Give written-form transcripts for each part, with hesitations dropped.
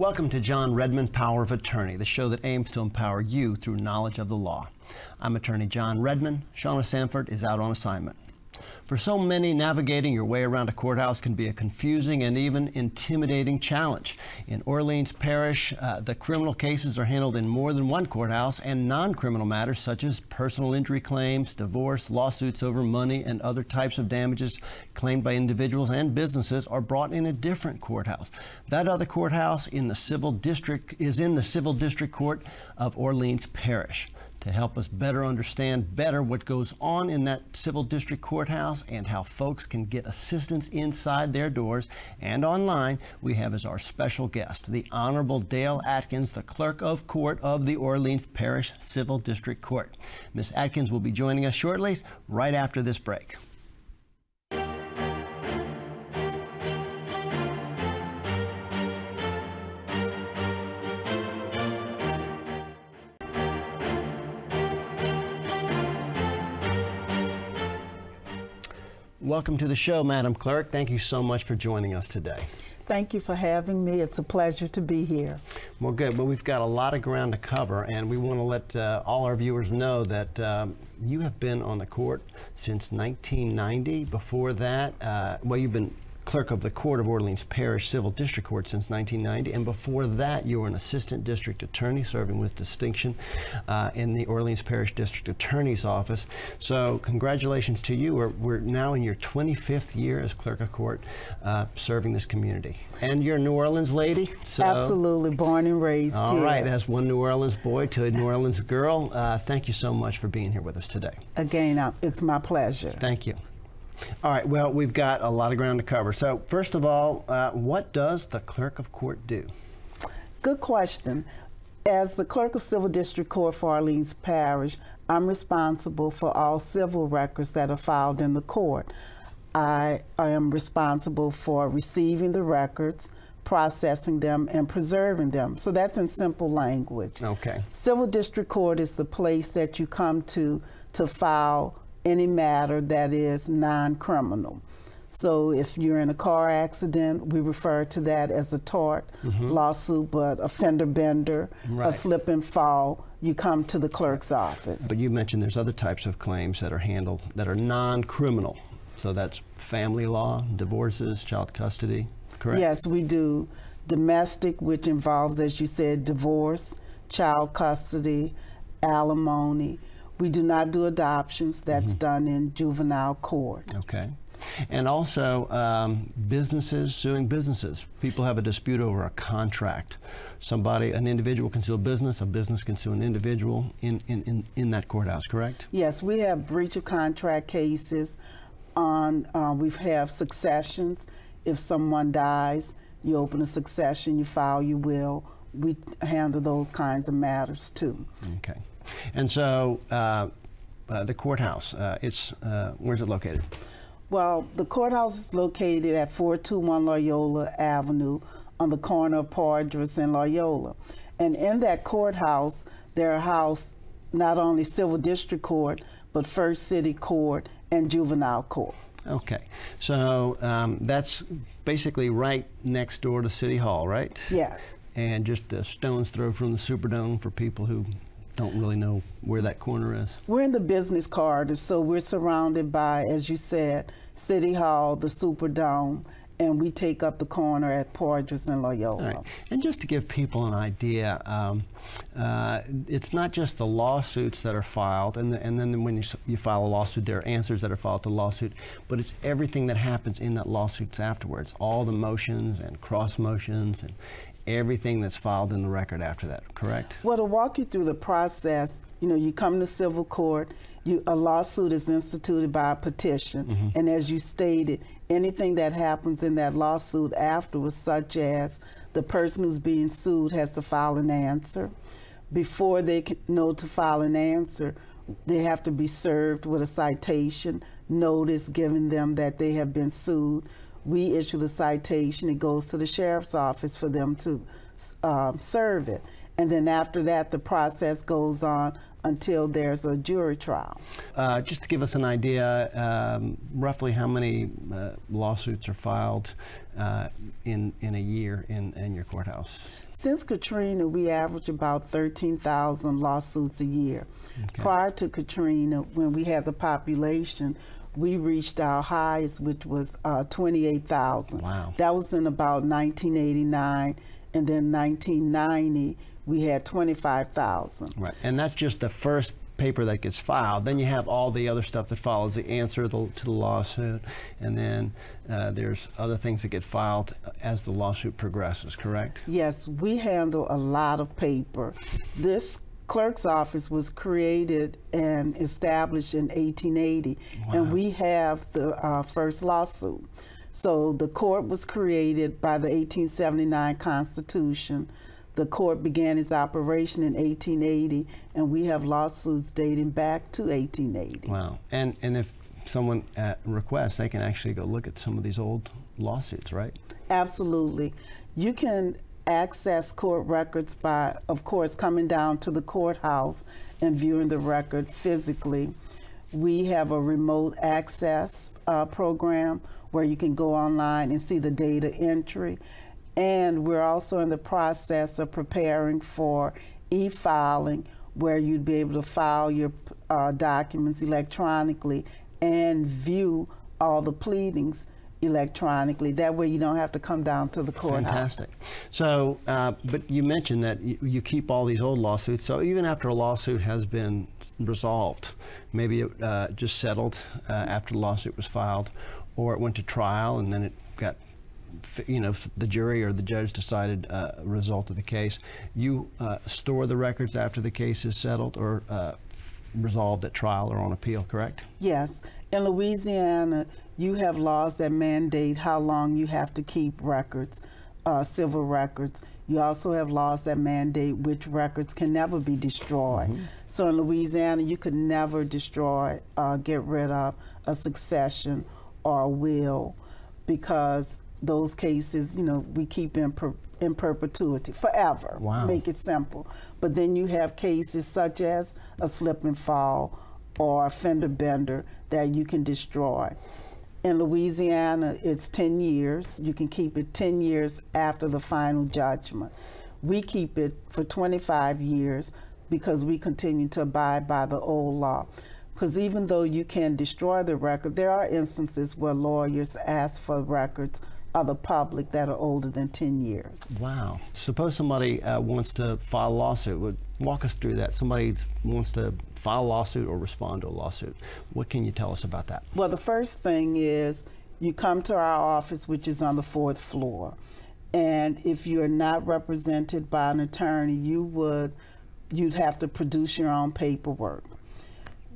Welcome to John Redmann, Power of Attorney, the show that aims to empower you through knowledge of the law. I'm Attorney John Redmann. Shauna Sanford is out on assignment. For so many, navigating your way around a courthouse can be a confusing and even intimidating challenge. In Orleans Parish, the criminal cases are handled in more than one courthouse, and non-criminal matters such as personal injury claims, divorce, lawsuits over money, and other types of damages claimed by individuals and businesses are brought in a different courthouse. That other courthouse in the civil district is in the Civil District Court of Orleans Parish. To help us better understand what goes on in that civil district courthouse and how folks can get assistance inside their doors and online, we have as our special guest, the Honorable Dale Atkins, the Clerk of Court of the Orleans Parish Civil District Court. Ms. Atkins will be joining us shortly, right after this break. Welcome to the show, Madam Clerk. Thank you so much for joining us today. Thank you for having me. It's a pleasure to be here. Well, good. Well, we've got a lot of ground to cover, and we want to let all our viewers know that you have been on the court since 1990. Before that, well, you've been Clerk of the Court of Orleans Parish Civil District Court since 1990, and before that you were an Assistant District Attorney serving with distinction in the Orleans Parish District Attorney's Office. So congratulations to you. We're now in your 25th year as Clerk of Court serving this community. And you're a New Orleans lady? So, absolutely, born and raised here. All right, as one New Orleans boy to a New Orleans girl, thank you so much for being here with us today. Again, it's my pleasure. Thank you. All right, well, we've got a lot of ground to cover. So first of all, what does the Clerk of Court do? Good question. As the Clerk of Civil District Court for Orleans Parish, I'm responsible for all civil records that are filed in the court. I am responsible for receiving the records, processing them, and preserving them. So that's in simple language. Okay. Civil District Court is the place that you come to file any matter that is non-criminal. So if you're in a car accident, we refer to that as a tort lawsuit, but a fender bender, a slip and fall, you come to the clerk's office. But you mentioned there's other types of claims that are handled that are non-criminal. So that's family law, divorces, child custody, correct? Yes, we do. Domestic, which involves, as you said, divorce, child custody, alimony. We do not do adoptions. That's done in juvenile court. Okay. And also businesses suing businesses. People have a dispute over a contract. An individual can sue a business can sue an individual in that courthouse, correct? Yes, we have breach of contract cases. We have successions. If someone dies, you open a succession, you file your will. We handle those kinds of matters too. Okay. And so the courthouse, where's it located? Well, the courthouse is located at 421 Loyola Avenue on the corner of Poydras and Loyola. And in that courthouse, there are housed not only Civil District Court, but First City Court and Juvenile Court. Okay. So that's basically right next door to City Hall, right? Yes. And just a stone's throw from the Superdome for people who don't really know where that corner is. We're in the business corridor, so we're surrounded by, as you said, City Hall, the Superdome, and we take up the corner at Poydras and Loyola. All right. And just to give people an idea, it's not just the lawsuits that are filed, and then when you file a lawsuit, there are answers that are filed to the lawsuit, but it's everything that happens in that lawsuits afterwards, all the motions and cross motions and everything that's filed in the record after that, correct? Well, to walk you through the process, you come to civil court, a lawsuit is instituted by a petition, and as you stated, anything that happens in that lawsuit afterwards, such as the person who's being sued has to file an answer. Before they can know to file an answer, they have to be served with a citation, notice giving them that they have been sued. We issue the citation, it goes to the sheriff's office for them to serve it. And then after that, the process goes on until there's a jury trial. Just to give us an idea, roughly how many lawsuits are filed in a year in your courthouse? Since Katrina, we average about 13,000 lawsuits a year. Okay. Prior to Katrina, when we had the population, we reached our highest, which was 28,000. Wow. That was in about 1989, and then 1990, we had 25,000. Right, and that's just the first paper that gets filed. Then you have all the other stuff that follows, the answer to the lawsuit, and then there's other things that get filed as the lawsuit progresses, correct? Yes, we handle a lot of paper. This clerk's office was created and established in 1880, Wow. and we have the first lawsuit. So the court was created by the 1879 Constitution. The court began its operation in 1880, and we have lawsuits dating back to 1880. Wow, and if someone requests, they can actually go look at some of these old lawsuits, right? Absolutely. You can access court records by, of course, coming down to the courthouse and viewing the record physically. We have a remote access program where you can go online and see the data entry. And we're also in the process of preparing for e-filing, where you'd be able to file your documents electronically and view all the pleadings electronically. That way you don't have to come down to the courthouse. Fantastic. So, but you mentioned that you keep all these old lawsuits, so even after a lawsuit has been resolved, maybe it just settled after the lawsuit was filed, or it went to trial and then it got, you know, the jury or the judge decided a result of the case, you store the records after the case is settled or resolved at trial or on appeal, correct? Yes. In Louisiana, you have laws that mandate how long you have to keep records, civil records. You also have laws that mandate which records can never be destroyed. Mm-hmm. So in Louisiana, you could never destroy, get rid of a succession or a will, because those cases, you know, we keep in perpetuity forever. Wow. Make it simple. But then you have cases such as a slip and fall or a fender bender that you can destroy. In Louisiana, it's 10 years. You can keep it 10 years after the final judgment. We keep it for 25 years because we continue to abide by the old law. Because even though you can destroy the record, there are instances where lawyers ask for records of the public that are older than 10 years. Wow. Suppose somebody wants to file a lawsuit. Walk us through that. Somebody wants to file a lawsuit or respond to a lawsuit. What can you tell us about that? Well, the first thing is you come to our office, which is on the 4th floor. And if you're not represented by an attorney, you'd have to produce your own paperwork.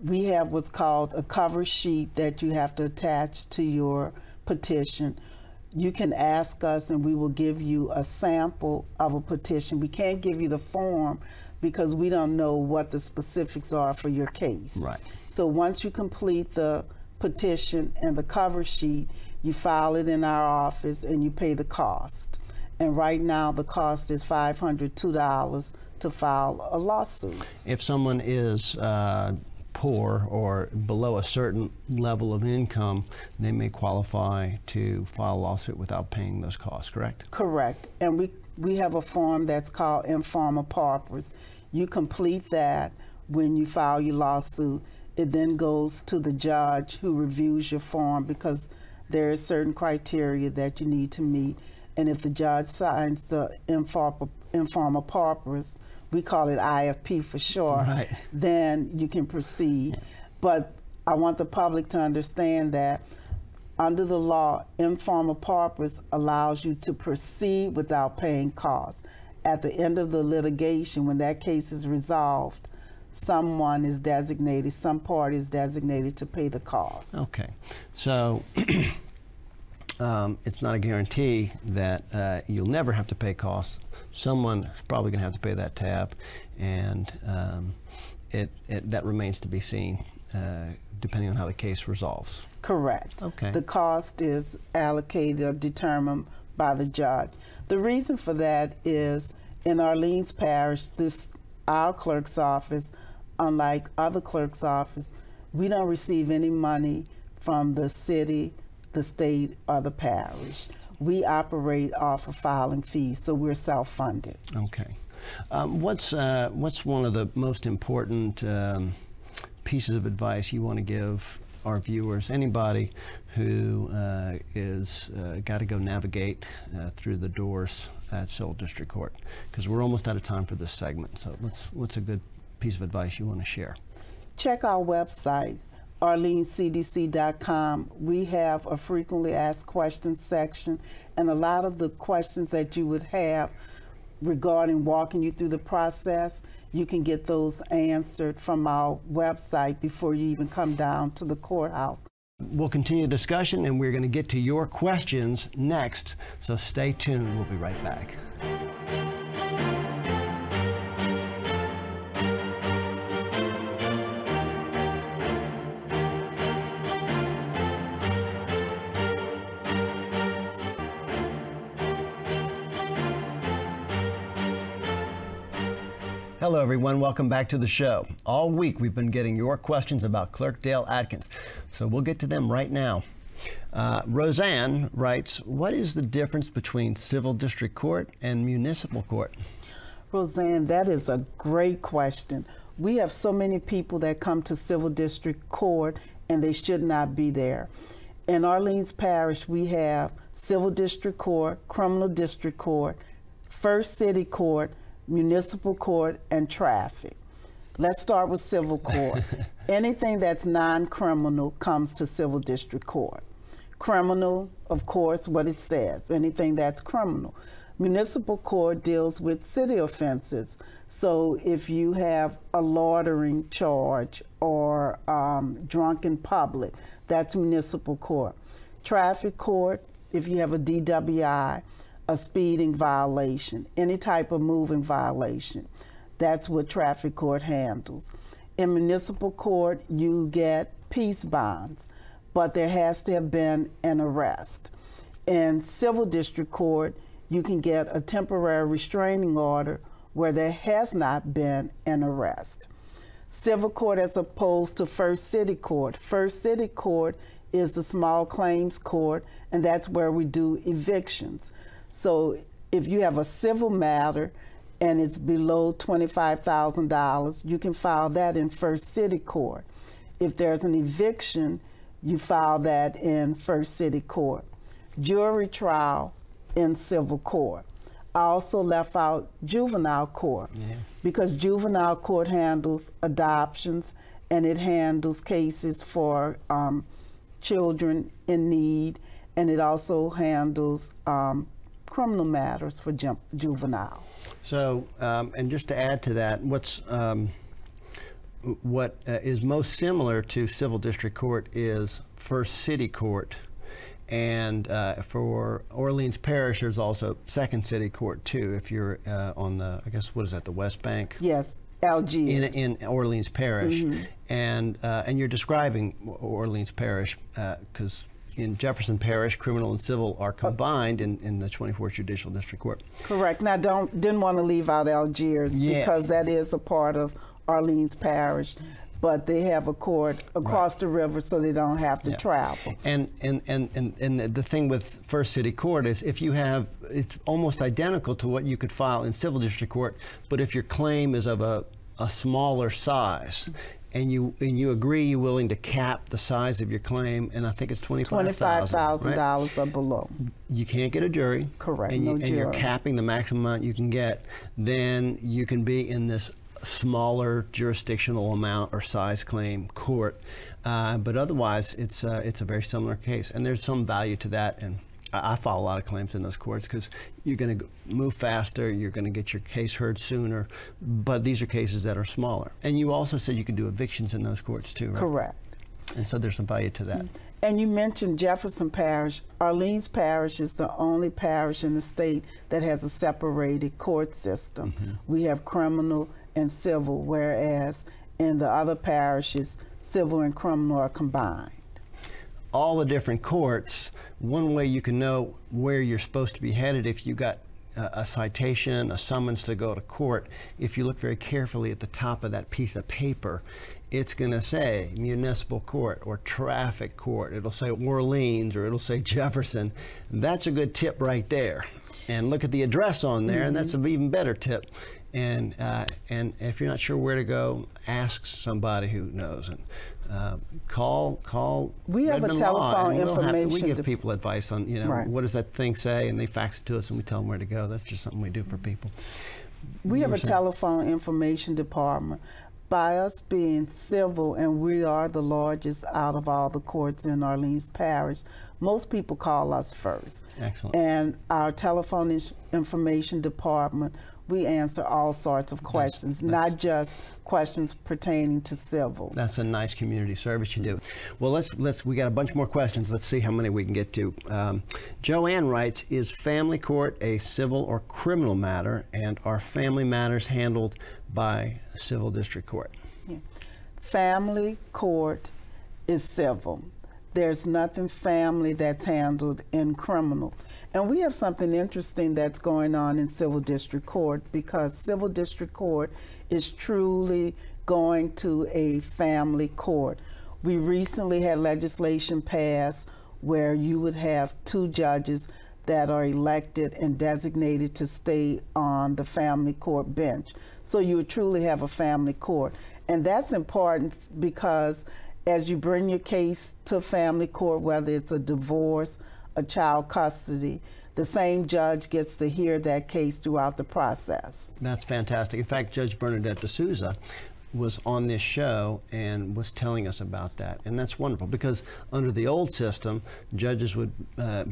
We have what's called a cover sheet that you have to attach to your petition. You can ask us and we will give you a sample of a petition. We can't give you the form because we don't know what the specifics are for your case. Right. So once you complete the petition and the cover sheet, you file it in our office and you pay the cost. And right now the cost is $502 to file a lawsuit. If someone is poor or below a certain level of income, they may qualify to file a lawsuit without paying those costs, correct? Correct. And we have a form that's called informal paupers. You complete that when you file your lawsuit. It then goes to the judge who reviews your form because there are certain criteria that you need to meet. And if the judge signs the informal paupers, we call it IFP for short, right, then you can proceed. But I want the public to understand that under the law, informal paupers allows you to proceed without paying costs. At the end of the litigation, when that case is resolved, someone is designated, some party is designated to pay the cost. Okay, so it's not a guarantee that you'll never have to pay costs. Someone is probably going to have to pay that tab, and that remains to be seen depending on how the case resolves. Correct. Okay. The cost is allocated or determined by the judge. The reason for that is in Orleans Parish, our clerk's office, unlike other clerk's office, we don't receive any money from the city, the state, or the parish. We operate off of filing fees, so we're self-funded. Okay. What's one of the most important pieces of advice you want to give our viewers, anybody who is got to go navigate through the doors at Civil District Court? Because we're almost out of time for this segment. So what's a good piece of advice you want to share? Check our website, arlenecdc.com. We have a frequently asked questions section, and a lot of the questions that you would have regarding walking you through the process, you can get those answered from our website before you even come down to the courthouse. We'll continue the discussion, and we're going to get to your questions next, so stay tuned. We'll be right back. Hello everyone, welcome back to the show. All week we've been getting your questions about Clerk Dale Atkins, so we'll get to them right now. Roseanne writes, what is the difference between Civil District Court and Municipal Court? Roseanne, that is a great question. We have so many people that come to Civil District Court and they should not be there. In Orleans Parish, we have Civil District Court, Criminal District Court, First City Court, Municipal Court, and Traffic. Let's start with Civil Court. Anything that's non-criminal comes to Civil District Court. Criminal, of course, what it says, anything that's criminal. Municipal Court deals with city offenses. So if you have a loitering charge or drunk in public, that's Municipal Court. Traffic Court, if you have a DWI, a speeding violation, any type of moving violation, that's what Traffic Court handles. In Municipal Court, you get peace bonds, but there has to have been an arrest. In Civil District Court, you can get a temporary restraining order where there has not been an arrest. Civil Court as opposed to First City Court. First City Court is the small claims court, and that's where we do evictions. So if you have a civil matter and it's below $25,000, you can file that in First City Court. If there's an eviction, you file that in First City Court. Jury trial in Civil Court. I also left out Juvenile Court because Juvenile Court handles adoptions and it handles cases for children in need, and it also handles criminal matters for juvenile. So, and just to add to that, what is most similar to Civil District Court is First City Court, and for Orleans Parish, there's also Second City Court too. If you're on the, I guess, what is that, the West Bank? Yes, Algiers. In Orleans Parish, and you're describing Orleans Parish because in Jefferson Parish, criminal and civil are combined in the 24th Judicial District Court. Correct. Now, didn't want to leave out Algiers because that is a part of Orleans Parish, but they have a court across the river, so they don't have to travel. And the thing with First City Court is if you have, it's almost identical to what you could file in Civil District Court, but if your claim is of a smaller size, and you agree you're willing to cap the size of your claim, and I think it's $25,000 or below. You can't get a jury. Correct. And you're capping the maximum amount you can get. Then you can be in this smaller jurisdictional amount or size claim court, but otherwise it's a very similar case, and there's some value to that. And I file a lot of claims in those courts because you're going to move faster, you're going to get your case heard sooner, but these are cases that are smaller. And you also said you can do evictions in those courts too, right? Correct. And so there's some value to that. And you mentioned Jefferson Parish. Orleans Parish is the only parish in the state that has a separated court system. We have criminal and civil, whereas in the other parishes, civil and criminal are combined. All the different courts, one way you can know where you're supposed to be headed if you got a citation, a summons to go to court, if you look very carefully at the top of that piece of paper, it's going to say municipal court or traffic court. It'll say Orleans or it'll say Jefferson. That's a good tip right there. And look at the address on there, and that's an even better tip. And if you're not sure where to go, ask somebody who knows. And call. We have Redmann a telephone information. We give people advice on, Right. what does that thing say, and they fax it to us, and we tell them where to go. That's just something we do for people. We have a telephone information department. By us being civil, and we are the largest out of all the courts in Orleans Parish, most people call us first. Excellent. And our telephone information department, we answer all sorts of questions, not just questions pertaining to civil. That's a nice community service you do. Well, we got a bunch more questions. Let's see how many we can get to. Joanne writes, is family court a civil or criminal matter, and are family matters handled by civil district court? Yeah. Family court is civil. There's nothing family that's handled in criminal. And we have something interesting that's going on in civil district court, because civil district court is truly going to a family court. We recently had legislation passed where you would have 2 judges that are elected and designated to stay on the family court bench. So you would truly have a family court. And that's important because as you bring your case to family court, whether it's a divorce, a child custody, the same judge gets to hear that case throughout the process. That's fantastic. In fact, Judge Bernadette D'Souza was on this show and was telling us about that. And that's wonderful, because under the old system, judges would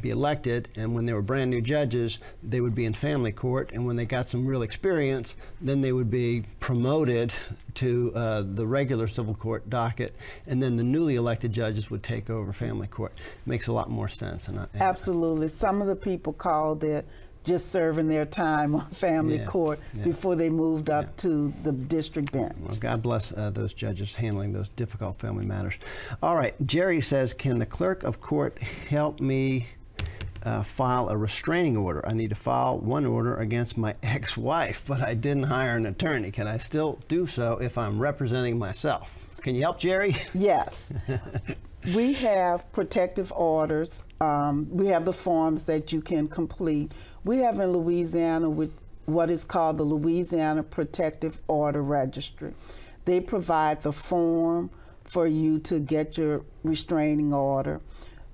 be elected, and when they were brand new judges, they would be in family court, and when they got some real experience, then they would be promoted to the regular civil court docket, and then the newly elected judges would take over family court. Makes a lot more sense. Absolutely. Some of the people called it just serving their time on family court before they moved up to the district bench. Well, God bless those judges handling those difficult family matters. All right, Jerry says, can the clerk of court help me file a restraining order? I need to file one order against my ex-wife, but I didn't hire an attorney. Can I still do so if I'm representing myself? Can you help, Jerry? Yes. We have protective orders. We have the forms that you can complete. We have in Louisiana with what is called the Louisiana Protective Order Registry. They provide the form for you to get your restraining order.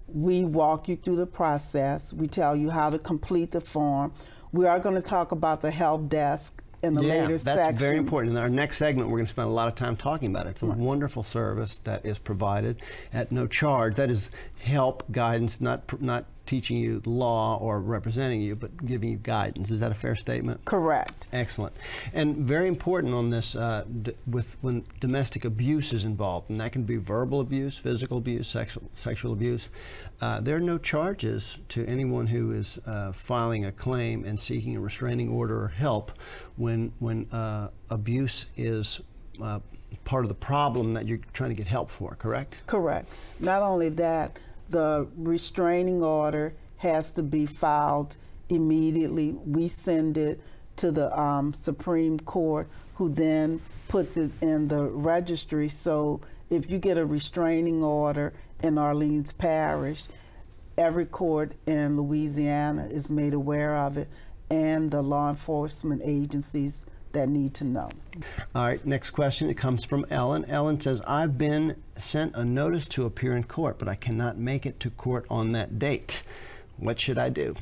We walk you through the process. We tell you how to complete the form. We are going to talk about the help desk in the later section. That's very important. In our next segment, we're going to spend a lot of time talking about it. It's a wonderful service that is provided at no charge. That is help, guidance, not teaching you law or representing you, but giving you guidance. Is that a fair statement? Correct. Excellent. And very important on this when domestic abuse is involved, and that can be verbal abuse, physical abuse, sexual abuse. There are no charges to anyone who is filing a claim and seeking a restraining order or help when abuse is part of the problem that you're trying to get help for, correct? Correct. Not only that, the restraining order has to be filed immediately. We send it to the Supreme Court, who then puts it in the registry. So if you get a restraining order in Orleans Parish, every court in Louisiana is made aware of it, and the law enforcement agencies that need to know. All right, next question. It comes from Ellen. Ellen says, I've been sent a notice to appear in court, but I cannot make it to court on that date. What should I do?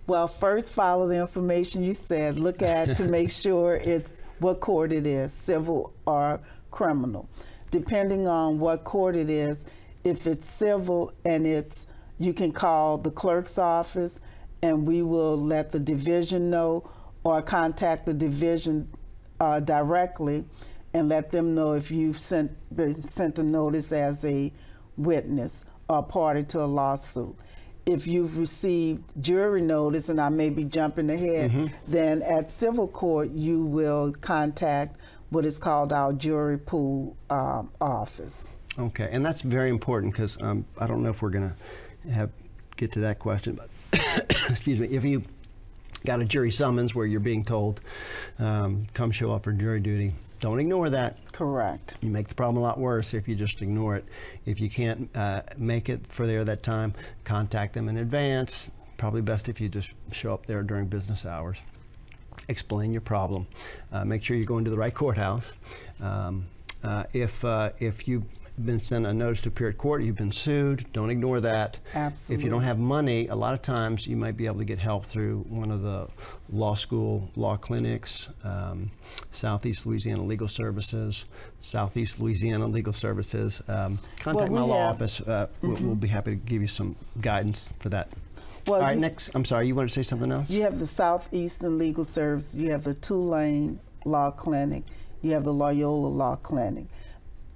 Well, first follow the information you said. Look at to make sure it's what court it is, civil or criminal. Depending on what court it is, if it's civil and you can call the clerk's office and we will let the division know, or contact the division directly and let them know if you've been sent a notice as a witness or party to a lawsuit. If you've received jury notice, and I may be jumping ahead, then at civil court you will contact what is called our jury pool office. Okay, and that's very important, because I don't know if we're going to get to that question, but excuse me, got a jury summons where you're being told, come show up for jury duty. Don't ignore that. Correct. You make the problem a lot worse if you just ignore it. If you can't make it for there that time, contact them in advance. Probably best if you just show up there during business hours. Explain your problem. Make sure you're going to the right courthouse. If you've been sent a notice to appear at court, you've been sued, don't ignore that. Absolutely. If you don't have money, a lot of times you might be able to get help through one of the law school law clinics, Southeast Louisiana Legal Services, Southeast Louisiana Legal Services. Contact my law office. We'll be happy to give you some guidance for that. Well, all right, next, I'm sorry, you wanted to say something else? You have the Southeastern Legal Service, you have the Tulane Law Clinic, you have the Loyola Law Clinic.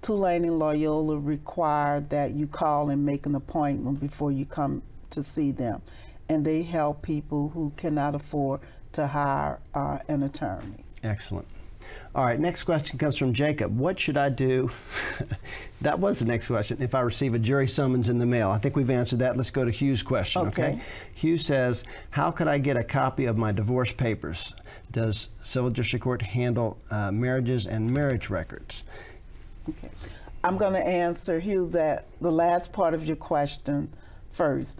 Tulane and Loyola require that you call and make an appointment before you come to see them. And they help people who cannot afford to hire an attorney. Excellent. All right, next question comes from Jacob. What should I do? That was the next question. If I receive a jury summons in the mail. I think we've answered that. Let's go to Hugh's question, okay? Hugh says, how could I get a copy of my divorce papers? Does Civil District Court handle marriages and marriage records? Okay. I'm going to answer, Hugh, that the last part of your question first.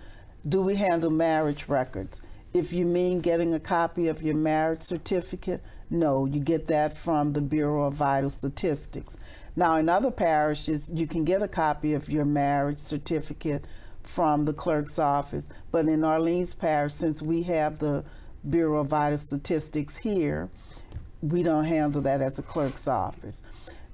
Do we handle marriage records? If you mean getting a copy of your marriage certificate, no, you get that from the Bureau of Vital Statistics. Now, in other parishes, you can get a copy of your marriage certificate from the clerk's office, but in Orleans Parish, since we have the Bureau of Vital Statistics here, we don't handle that as a clerk's office.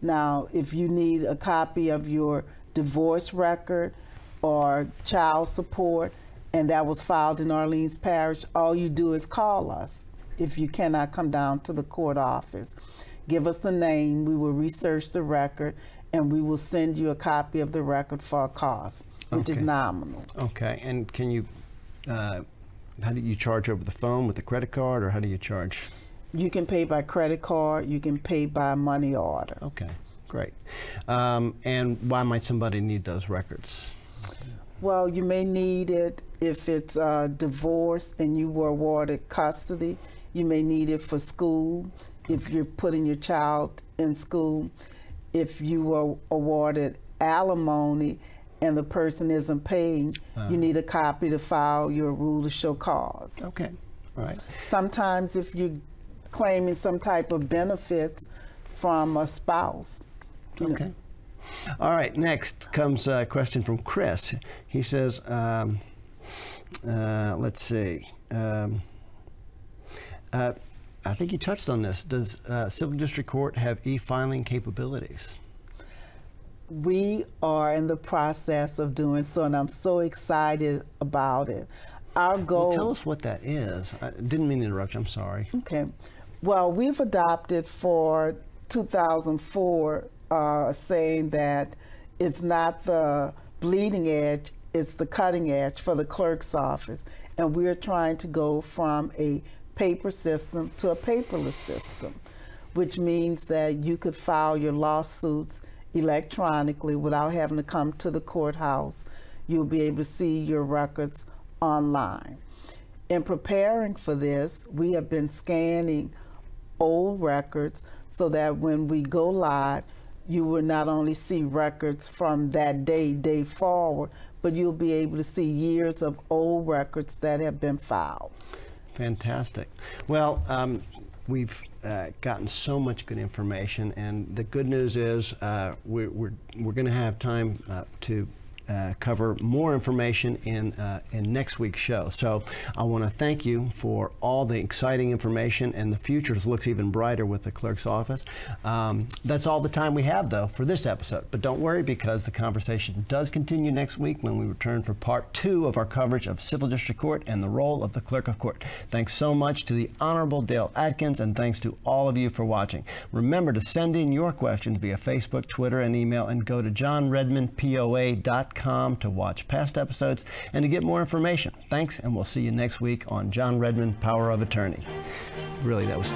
Now, if you need a copy of your divorce record or child support, and that was filed in Orleans Parish, all you do is call us. If you cannot come down to the court office, give us the name, we will research the record, and we will send you a copy of the record for a cost, which is nominal. Okay, and can you, how do you charge over the phone with a credit card, or how do you charge? You can pay by credit card, you can pay by money order. Okay, great. And why might somebody need those records? Well, you may need it if it's a divorce and you were awarded custody. You may need it for school, if you're putting your child in school. If you were awarded alimony and the person isn't paying, you need a copy to file your rule to show cause. Okay, all right. Sometimes if you're claiming some type of benefits from a spouse. Okay. All right, next comes a question from Chris. He says, let's see. I think you touched on this. Does Civil District Court have e-filing capabilities? We are in the process of doing so, and I'm so excited about it. Our goal... Well, tell us what that is. I didn't mean to interrupt you. I'm sorry. Okay. Well, we've adopted for 2004 saying that it's not the bleeding edge, it's the cutting edge for the clerk's office. And we're trying to go from a paper system to a paperless system, which means that you could file your lawsuits electronically without having to come to the courthouse. You'll be able to see your records online. In preparing for this, we have been scanning old records so that when we go live, you will not only see records from that day forward, but you'll be able to see years of old records that have been filed. Fantastic. Well, we've gotten so much good information, and the good news is we're going to have time to cover more information in next week's show. So I want to thank you for all the exciting information, and the future looks even brighter with the clerk's office. That's all the time we have, though, for this episode. But don't worry, because the conversation does continue next week when we return for part 2 of our coverage of Civil District Court and the role of the Clerk of Court. Thanks so much to the Honorable Dale Atkins, and thanks to all of you for watching. Remember to send in your questions via Facebook, Twitter, and email, and go to johnredmannpoa.com to watch past episodes and to get more information. Thanks, and we'll see you next week on John Redmann, Power of Attorney. Really, that was